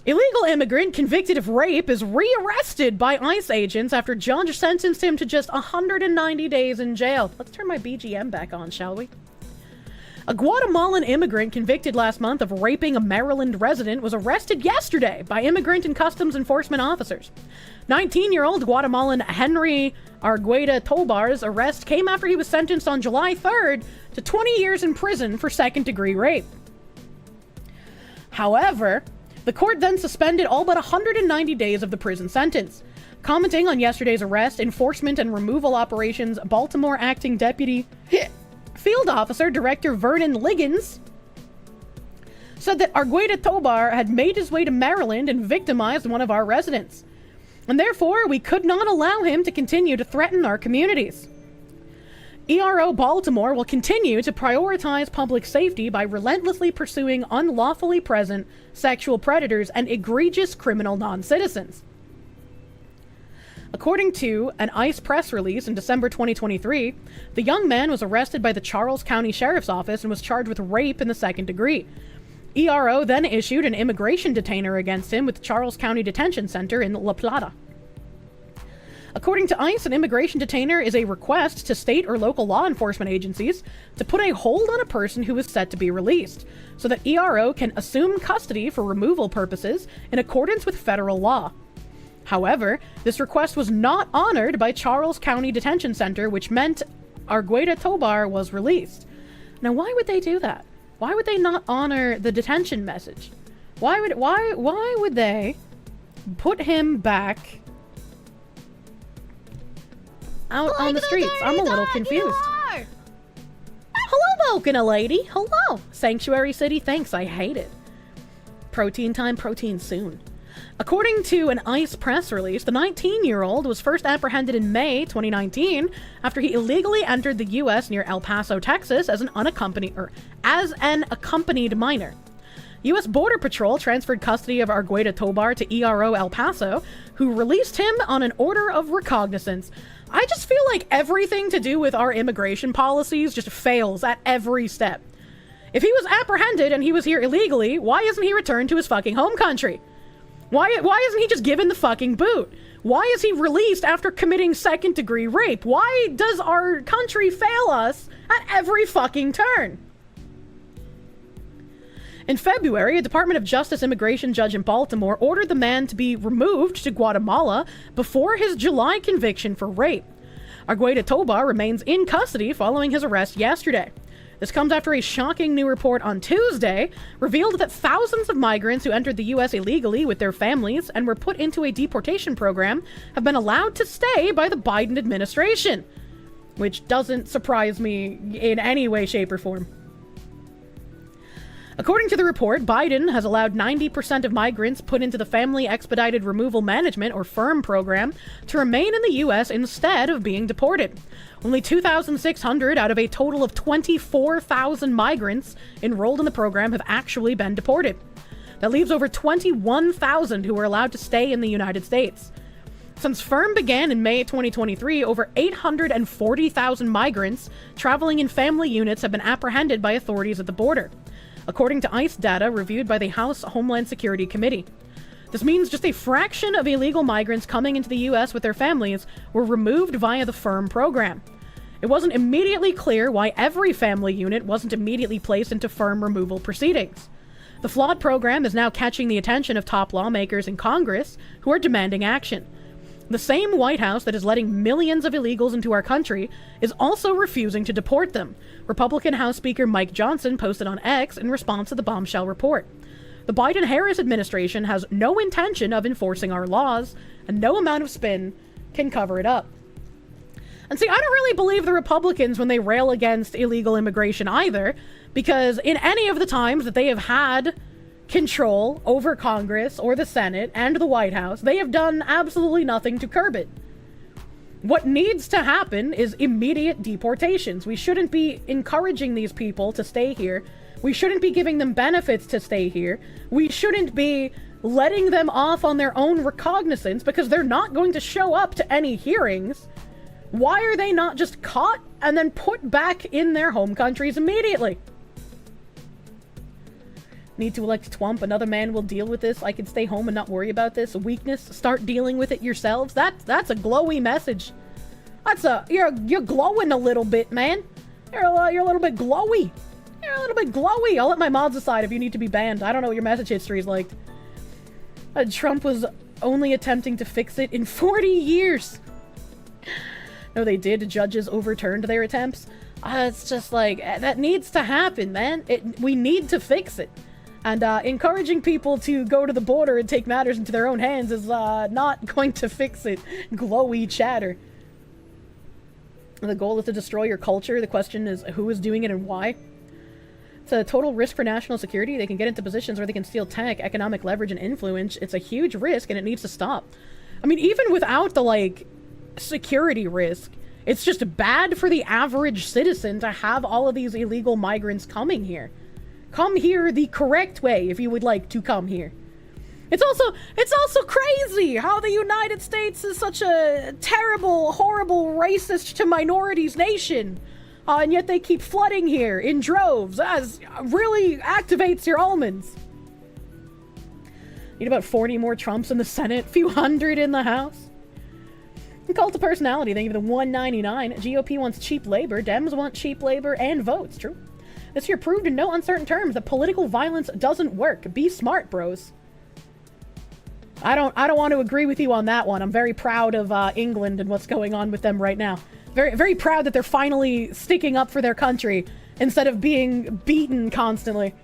Illegal immigrant convicted of rape is rearrested by ICE agents after judge sentenced him to just 190 days in jail. Let's turn my BGM back on, shall we? A Guatemalan immigrant convicted last month of raping a Maryland resident was arrested yesterday by Immigrant and Customs Enforcement officers. 19-year-old Guatemalan Henry Argueda Tobar's arrest came after he was sentenced on July 3rd to 20 years in prison for second-degree rape. However, the court then suspended all but 190 days of the prison sentence. Commenting on yesterday's arrest, enforcement and removal operations, Baltimore Acting Deputy Field Officer Director Vernon Liggins said that Argueda Tobar had made his way to Maryland and victimized one of our residents, and therefore we could not allow him to continue to threaten our communities. ERO Baltimore will continue to prioritize public safety by relentlessly pursuing unlawfully present sexual predators and egregious criminal non-citizens. According to an ICE press release in December 2023, the young man was arrested by the Charles County Sheriff's Office and was charged with rape in the second degree. ERO then issued an immigration detainer against him with Charles County Detention Center in La Plata. According to ICE, an immigration detainer is a request to state or local law enforcement agencies to put a hold on a person who is set to be released, so that ERO can assume custody for removal purposes in accordance with federal law. However, this request was not honored by Charles County Detention Center, which meant Argueda Tobar was released. Now, why would they do that? Why would they not honor the detention message? Why would they put him back out on the streets? I'm a little confused. Hello, Mokina lady. Hello. Sanctuary City, thanks. I hate it. Protein time, protein soon. According to an ICE press release, the 19-year-old was first apprehended in May 2019 after he illegally entered the U.S. near El Paso, Texas as an accompanied minor. U.S. Border Patrol transferred custody of Argueda Tobar to ERO El Paso, who released him on an order of recognizance. I just feel like everything to do with our immigration policies just fails at every step. If he was apprehended and he was here illegally, why isn't he returned to his fucking home country? Why isn't he just given the fucking boot? Why is he released after committing second-degree rape? Why does our country fail us at every fucking turn? In February, a Department of Justice immigration judge in Baltimore ordered the man to be removed to Guatemala before his July conviction for rape. Argueda Tobar remains in custody following his arrest yesterday. This comes after a shocking new report on Tuesday revealed that thousands of migrants who entered the U.S. illegally with their families and were put into a deportation program have been allowed to stay by the Biden administration, which doesn't surprise me in any way, shape, or form. According to the report, Biden has allowed 90% of migrants put into the Family Expedited Removal Management, or FIRM program, to remain in the U.S. instead of being deported. Only 2,600 out of a total of 24,000 migrants enrolled in the program have actually been deported. That leaves over 21,000 who are allowed to stay in the United States. Since FIRM began in May 2023, over 840,000 migrants traveling in family units have been apprehended by authorities at the border, according to ICE data reviewed by the House Homeland Security Committee. This means just a fraction of illegal migrants coming into the U.S. with their families were removed via the FIRM program. It wasn't immediately clear why every family unit wasn't immediately placed into FIRM removal proceedings. The flawed program is now catching the attention of top lawmakers in Congress who are demanding action. The same White House that is letting millions of illegals into our country is also refusing to deport them, Republican House Speaker Mike Johnson posted on X in response to the bombshell report. The Biden-Harris administration has no intention of enforcing our laws, and no amount of spin can cover it up. And see, I don't really believe the Republicans when they rail against illegal immigration either, because in any of the times that they have had control over Congress or the Senate and the White House, they have done absolutely nothing to curb it. What needs to happen is immediate deportations. We shouldn't be encouraging these people to stay here. We shouldn't be giving them benefits to stay here. We shouldn't be letting them off on their own recognizance because they're not going to show up to any hearings. Why are they not just caught and then put back in their home countries immediately? Need to elect Twump. Another man will deal with this. I can stay home and not worry about this. Weakness. Start dealing with it yourselves. That's a glowy message. You're glowing a little bit, man. You're a little bit glowy. You're a little bit glowy. I'll let my mods decide if you need to be banned. I don't know what your message history is like. Trump was only attempting to fix it in 40 years. No, they did. Judges overturned their attempts. It's just like, that needs to happen, man. We need to fix it. And encouraging people to go to the border and take matters into their own hands is not going to fix it. Glowy chatter. The goal is to destroy your culture. The question is who is doing it and why. It's a total risk for national security. They can get into positions where they can steal tech, economic leverage, and influence. It's a huge risk, and it needs to stop. I mean, even without the, like, security risk, it's just bad for the average citizen to have all of these illegal migrants coming here. Come here the correct way if you would like to come here. It's also crazy how the United States is such a terrible, horrible, racist to minorities nation. And yet they keep flooding here in droves, as really activates your almonds. Need about 40 more Trumps in the Senate, few hundred in the House. Cult of personality, thank you for the $1.99. GOP wants cheap labor, Dems want cheap labor and votes, true. This year proved in no uncertain terms that political violence doesn't work. Be smart, bros. I don't want to agree with you on that one. I'm very proud of England and what's going on with them right now. Very, very proud that they're finally sticking up for their country instead of being beaten constantly.